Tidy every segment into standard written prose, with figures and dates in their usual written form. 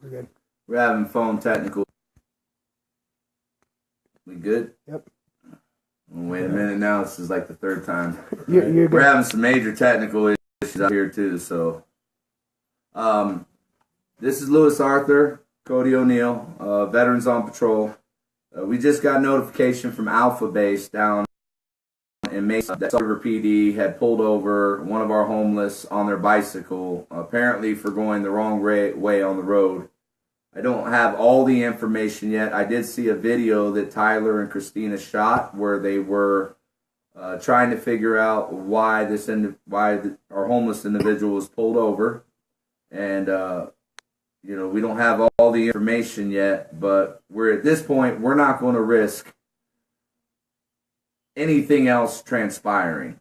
We're good. We're having phone technical. We good? Yep. Wait a minute now. This is like the third time. You're good. We're having some major technical issues out here too. So, this is Lewis Arthur, Cody O'Neill, Veterans on Patrol. We just got notification from AlphaBase down in Mesa that River PD had pulled over one of our homeless on their bicycle, apparently for going the wrong way on the road. I don't have all the information yet. I did see a video that Tyler and Christina shot where they were trying to figure out why our homeless individual was pulled over, and we don't have all the information yet. But we're at this point, we're not going to risk anything else transpiring.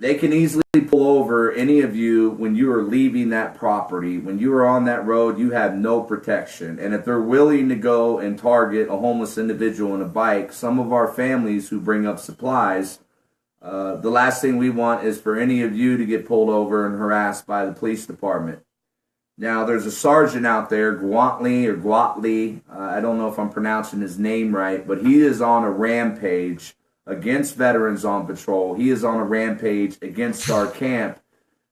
They can easily pull over any of you when you are leaving that property. When you are on that road, you have no protection. And if they're willing to go and target a homeless individual on a bike, some of our families who bring up supplies, the last thing we want is for any of you to get pulled over and harassed by the police department. Now, there's a sergeant out there, Guatley. I don't know if I'm pronouncing his name right, but he is on a rampage against Veterans on Patrol. He is on a rampage against our camp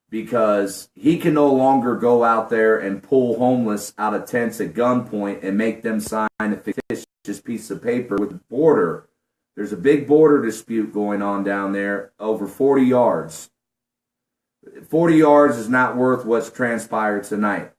because he can no longer go out there and pull homeless out of tents at gunpoint and make them sign a fictitious piece of paper with the border. There's a big border dispute going on down there over 40 yards. 40 yards is not worth what's transpired tonight.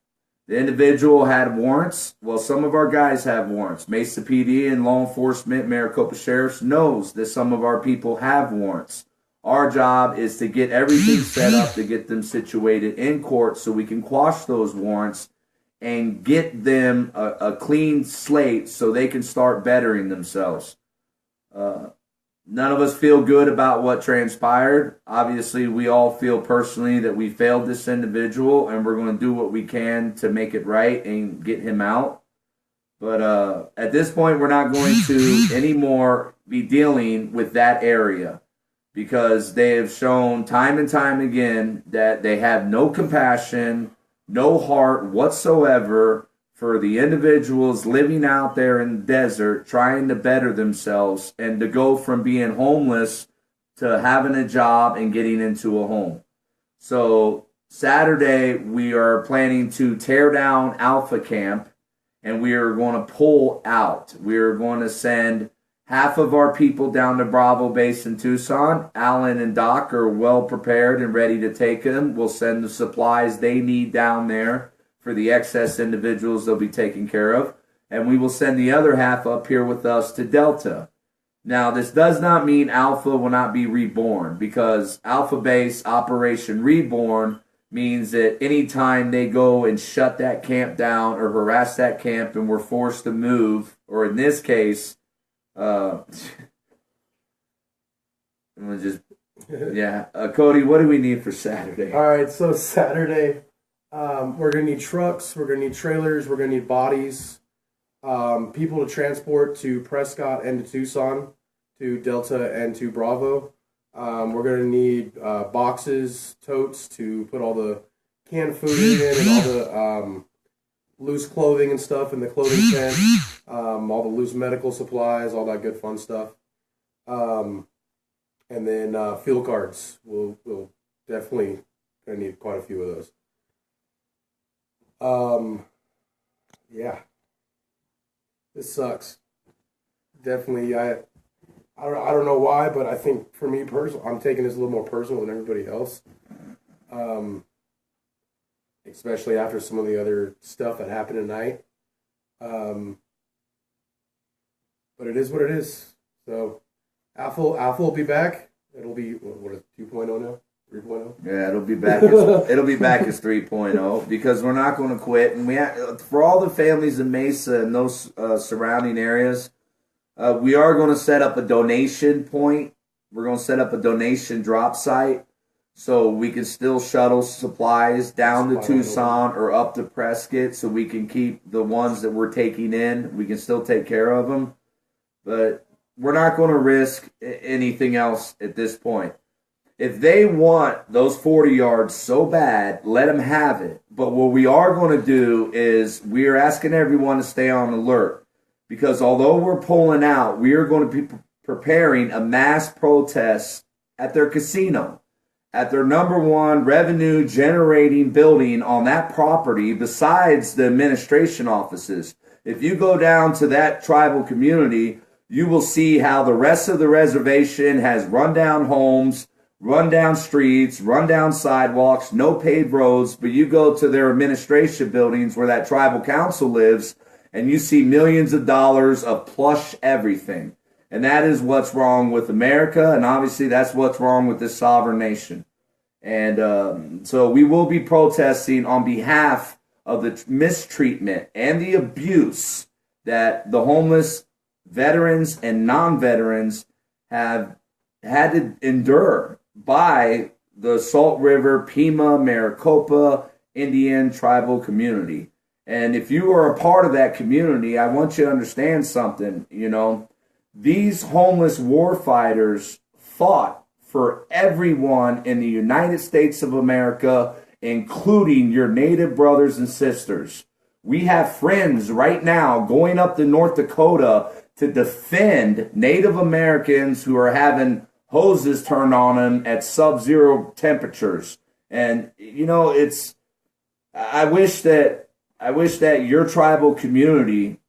The individual had warrants. Well, some of our guys have warrants. Mesa PD and law enforcement, Maricopa Sheriffs knows that some of our people have warrants. Our job is to get everything set up to get them situated in court so we can quash those warrants and get them a clean slate so they can start bettering themselves. None of us feel good about what transpired. Obviously, we all feel personally that we failed this individual, and we're going to do what we can to make it right and get him out. But at this point, we're not going to anymore be dealing with that area because they have shown time and time again that they have no compassion, no heart whatsoever for the individuals living out there in the desert trying to better themselves and to go from being homeless to having a job and getting into a home. So Saturday, we are planning to tear down Alpha Camp and we are going to pull out. We are going to send half of our people down to Bravo Base in Tucson. Alan and Doc are well prepared and ready to take them. We'll send the supplies they need down there. For the excess individuals they'll be taken care of. And we will send the other half up here with us to Delta. Now, this does not mean Alpha will not be reborn because AlphaBase Operation Reborn means that anytime they go and shut that camp down or harass that camp and we're forced to move, or in this case, Cody, what do we need for Saturday? All right, so Saturday, we're going to need trucks, we're going to need trailers, we're going to need bodies, people to transport to Prescott and to Tucson, to Delta and to Bravo. We're going to need boxes, totes to put all the canned food in and all the loose clothing and stuff in the clothing tent, all the loose medical supplies, all that good fun stuff. And then fuel cards. We'll definitely going to need quite a few of those. Yeah, this sucks. Definitely, I don't know why, but I think for me personally, I'm taking this a little more personal than everybody else. Especially after some of the other stuff that happened tonight. But it is what it is. So, Alpha will be back. It'll be what is it, 2.0 now? 3.0? Yeah, it'll be back. It'll be back as 3.0 because we're not going to quit. And for all the families in Mesa and those surrounding areas, we are going to set up a donation point. We're going to set up a donation drop site so we can still shuttle supplies down to Tucson or up to Prescott so we can keep the ones that we're taking in. We can still take care of them. But we're not going to risk anything else at this point. If they want those 40 yards so bad, let them have it. But what we are going to do is we are asking everyone to stay on alert, because although we're pulling out, we are going to be preparing a mass protest at their casino, at their number one revenue generating building on that property besides the administration offices. If you go down to that tribal community, you will see how the rest of the reservation has rundown homes, rundown streets, rundown sidewalks, no paved roads. But you go to their administration buildings where that tribal council lives, and you see millions of dollars of plush everything. And that is what's wrong with America, and obviously that's what's wrong with this sovereign nation. And so we will be protesting on behalf of the mistreatment and the abuse that the homeless veterans and non-veterans have had to endure by the Salt River, Pima, Maricopa Indian tribal community. And if you are a part of that community, I want you to understand something. You know, these homeless warfighters fought for everyone in the United States of America, including your Native brothers and sisters. We have friends right now going up to North Dakota to defend Native Americans who are having hoses turned on them at sub-zero temperatures. And, you know, I wish that your tribal community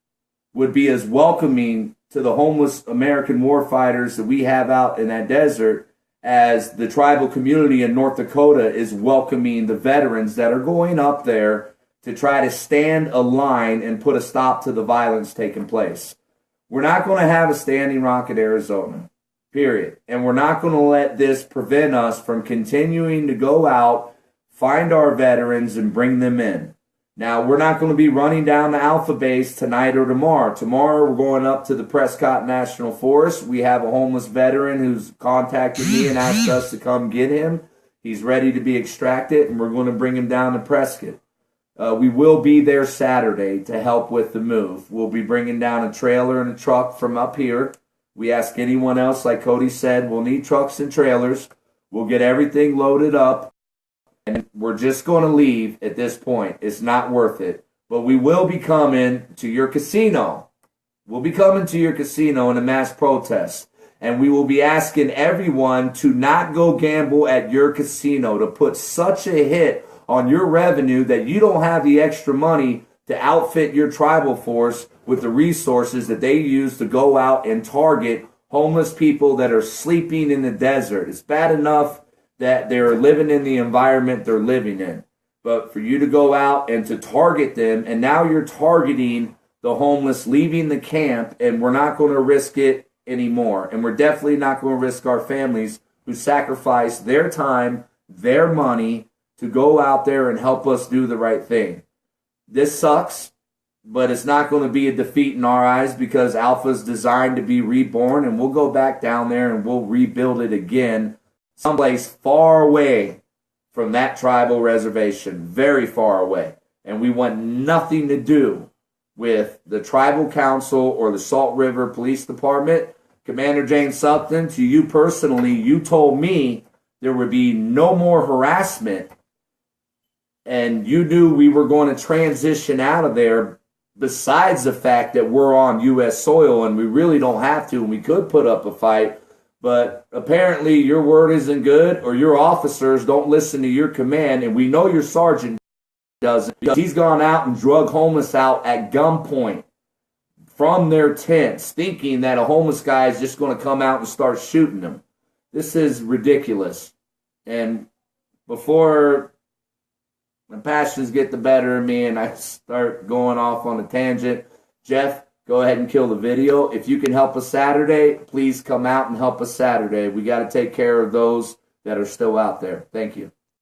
would be as welcoming to the homeless American warfighters that we have out in that desert as the tribal community in North Dakota is welcoming the veterans that are going up there to try to stand a line and put a stop to the violence taking place. We're not going to have a Standing Rock at Arizona, period. And we're not going to let this prevent us from continuing to go out, find our veterans, and bring them in. Now, we're not going to be running down to AlphaBase tonight or tomorrow. Tomorrow, we're going up to the Prescott National Forest. We have a homeless veteran who's contacted me and asked us to come get him. He's ready to be extracted, and we're going to bring him down to Prescott. We will be there Saturday to help with the move. We'll be bringing down a trailer and a truck from up here. We ask anyone else, like Cody said, we'll need trucks and trailers. We'll get everything loaded up. And we're just going to leave at this point. It's not worth it. But we will be coming to your casino. We'll be coming to your casino in a mass protest. And we will be asking everyone to not go gamble at your casino, to put such a hit on your revenue that you don't have the extra money to outfit your tribal force with the resources that they use to go out and target homeless people that are sleeping in the desert. It's bad enough that they're living in the environment they're living in. But for you to go out and to target them, and now you're targeting the homeless leaving the camp, and we're not going to risk it anymore. And we're definitely not going to risk our families who sacrifice their time, their money, to go out there and help us do the right thing. This sucks, but it's not going to be a defeat in our eyes, because Alpha's designed to be reborn, and we'll go back down there and we'll rebuild it again someplace far away from that tribal reservation, very far away. And we want nothing to do with the tribal council or the Salt River Police Department. Commander James Sutton, to you personally, you told me there would be no more harassment, and you knew we were going to transition out of there, besides the fact that we're on U.S. soil and we really don't have to, and we could put up a fight. But apparently your word isn't good, or your officers don't listen to your command, and we know your sergeant doesn't, because he's gone out and drug homeless out at gunpoint from their tents, thinking that a homeless guy is just going to come out and start shooting them. This is ridiculous. And before my passions get the better of me and I start going off on a tangent, Jeff, go ahead and kill the video. If you can help us Saturday, please come out and help us Saturday. We got to take care of those that are still out there. Thank you.